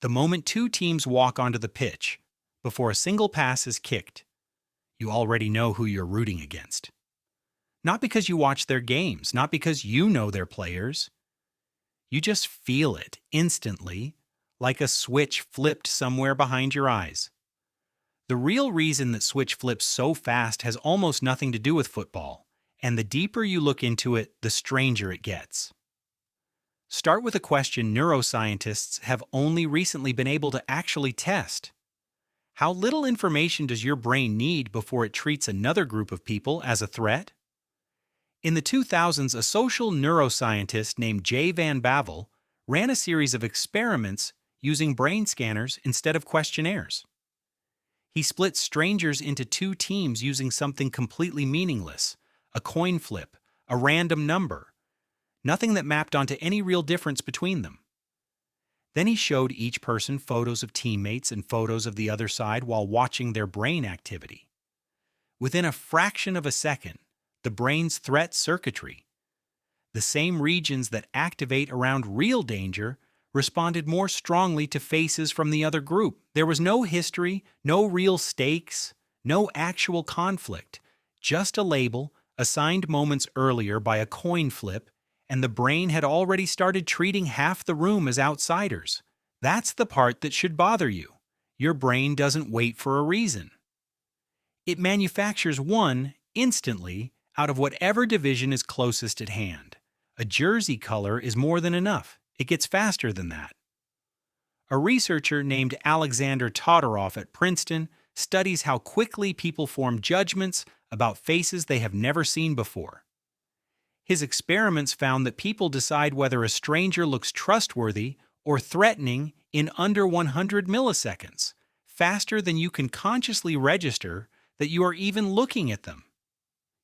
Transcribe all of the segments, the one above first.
The moment two teams walk onto the pitch, before a single pass is kicked, you already know who you're rooting against. Not because you watch their games, not because you know their players. You just feel it instantly, like a switch flipped somewhere behind your eyes. The real reason that switch flips so fast has almost nothing to do with football, and the deeper you look into it, the stranger it gets. Start with a question neuroscientists have only recently been able to actually test. How little information does your brain need before it treats another group of people as a threat? In the 2000s, a social neuroscientist named Jay Van Bavel ran a series of experiments using brain scanners instead of questionnaires. He split strangers into two teams using something completely meaningless, a coin flip, a random number, nothing that mapped onto any real difference between them. Then he showed each person photos of teammates and photos of the other side while watching their brain activity. Within a fraction of a second, the brain's threat circuitry, the same regions that activate around real danger, responded more strongly to faces from the other group. There was no history, no real stakes, no actual conflict, just a label assigned moments earlier by a coin flip, and the brain had already started treating half the room as outsiders. That's the part that should bother you. Your brain doesn't wait for a reason. It manufactures one instantly out of whatever division is closest at hand. A jersey color is more than enough. It gets faster than that. A researcher named Alexander Todorov at Princeton studies how quickly people form judgments about faces they have never seen before. His experiments found that people decide whether a stranger looks trustworthy or threatening in under 100 milliseconds, faster than you can consciously register that you are even looking at them.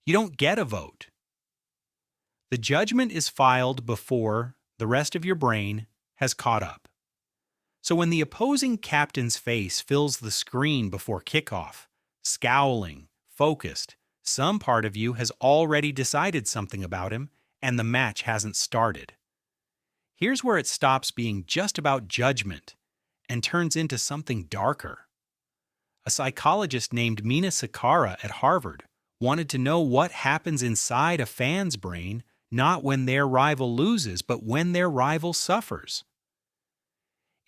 You don't get a vote. The judgment is filed before the rest of your brain has caught up. So when the opposing captain's face fills the screen before kickoff, scowling, focused, some part of you has already decided something about him, and the match hasn't started. Here's where it stops being just about judgment and turns into something darker. A psychologist named Mina Cikara at Harvard wanted to know what happens inside a fan's brain, not when their rival loses, but when their rival suffers.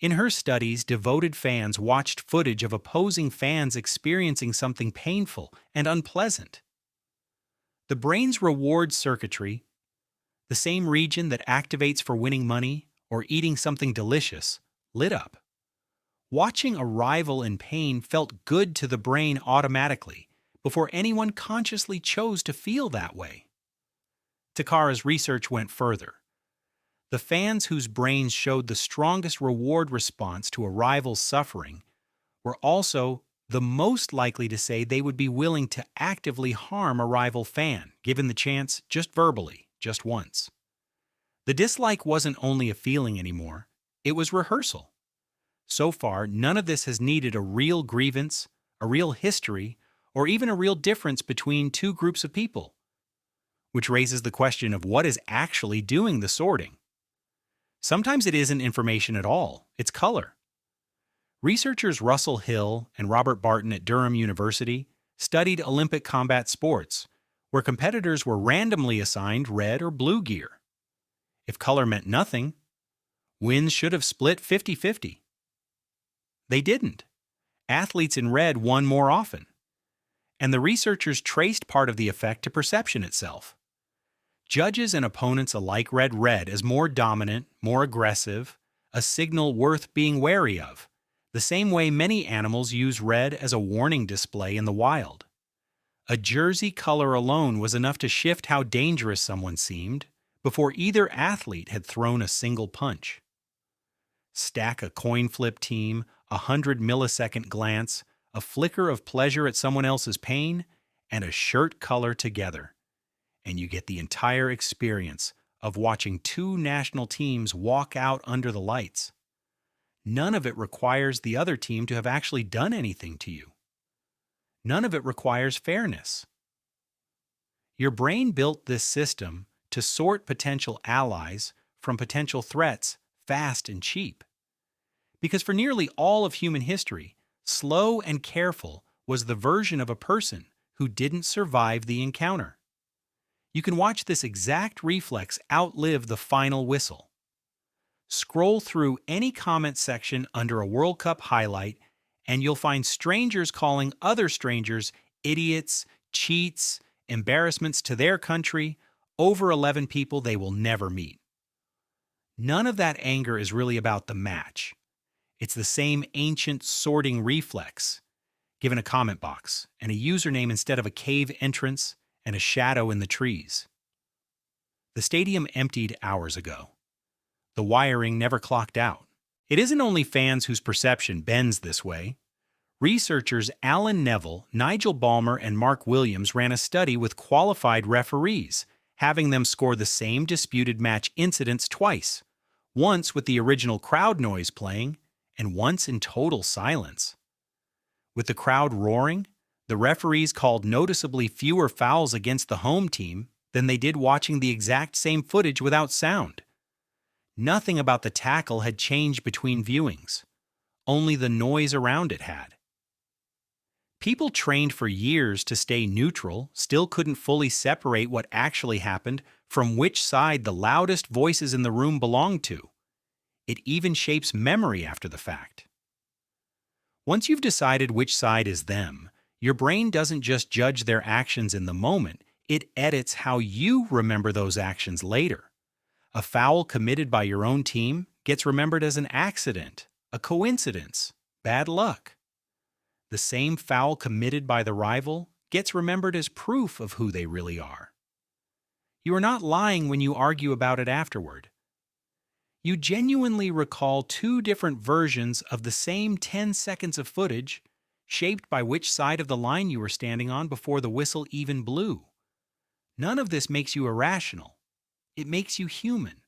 In her studies, devoted fans watched footage of opposing fans experiencing something painful and unpleasant. The brain's reward circuitry, the same region that activates for winning money or eating something delicious, lit up. Watching a rival in pain felt good to the brain automatically, before anyone consciously chose to feel that way. Cikara's research went further. The fans whose brains showed the strongest reward response to a rival's suffering were also the most likely to say they would be willing to actively harm a rival fan, given the chance just verbally, just once. The dislike wasn't only a feeling anymore, it was rehearsal. So far, none of this has needed a real grievance, a real history, or even a real difference between two groups of people. Which raises the question of what is actually doing the sorting. Sometimes it isn't information at all, it's color. Researchers Russell Hill and Robert Barton at Durham University studied Olympic combat sports, where competitors were randomly assigned red or blue gear. If color meant nothing, wins should have split 50-50. They didn't. Athletes in red won more often. And the researchers traced part of the effect to perception itself. Judges and opponents alike read red as more dominant, more aggressive, a signal worth being wary of, the same way many animals use red as a warning display in the wild. A jersey color alone was enough to shift how dangerous someone seemed before either athlete had thrown a single punch. Stack a coin flip team, 100-millisecond glance, a flicker of pleasure at someone else's pain, and a shirt color together, and you get the entire experience of watching two national teams walk out under the lights. None of it requires the other team to have actually done anything to you. None of it requires fairness. Your brain built this system to sort potential allies from potential threats fast and cheap. Because for nearly all of human history, slow and careful was the version of a person who didn't survive the encounter. You can watch this exact reflex outlive the final whistle. Scroll through any comment section under a World Cup highlight, and you'll find strangers calling other strangers idiots, cheats, embarrassments to their country, over 11 people they will never meet. None of that anger is really about the match. It's the same ancient sorting reflex. Given a comment box and a username instead of a cave entrance and a shadow in the trees. The stadium emptied hours ago. The wiring never clocked out. It isn't only fans whose perception bends this way. Researchers Alan Nevill, Nigel Balmer, and Mark Williams ran a study with qualified referees, having them score the same disputed match incidents twice, once with the original crowd noise playing, and once in total silence. With the crowd roaring, the referees called noticeably fewer fouls against the home team than they did watching the exact same footage without sound. Nothing about the tackle had changed between viewings. Only the noise around it had. People trained for years to stay neutral still couldn't fully separate what actually happened from which side the loudest voices in the room belonged to. It even shapes memory after the fact. Once you've decided which side is them, your brain doesn't just judge their actions in the moment, it edits how you remember those actions later. A foul committed by your own team gets remembered as an accident, a coincidence, bad luck. The same foul committed by the rival gets remembered as proof of who they really are. You are not lying when you argue about it afterward. You genuinely recall two different versions of the same 10 seconds of footage, shaped by which side of the line you were standing on before the whistle even blew. None of this makes you irrational. It makes you human.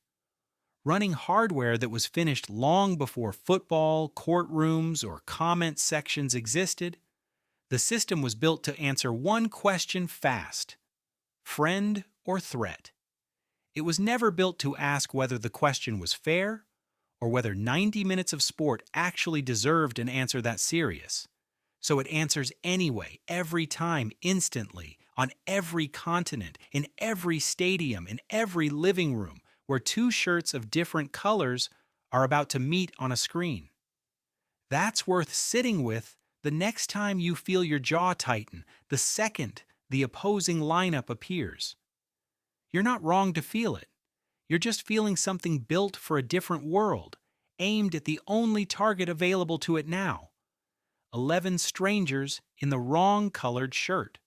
Running hardware that was finished long before football, courtrooms, or comment sections existed, the system was built to answer one question fast: friend or threat. It was never built to ask whether the question was fair or whether 90 minutes of sport actually deserved an answer that serious. So it answers anyway, every time, instantly, on every continent, in every stadium, in every living room, where two shirts of different colors are about to meet on a screen. That's worth sitting with the next time you feel your jaw tighten, the second the opposing lineup appears. You're not wrong to feel it. You're just feeling something built for a different world, aimed at the only target available to it now. 11 strangers in the wrong colored shirt.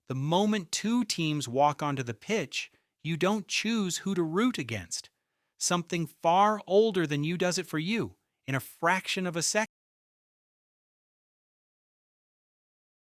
The moment two teams walk onto the pitch, you don't choose who to root against. Something far older than you does it for you, in a fraction of a second.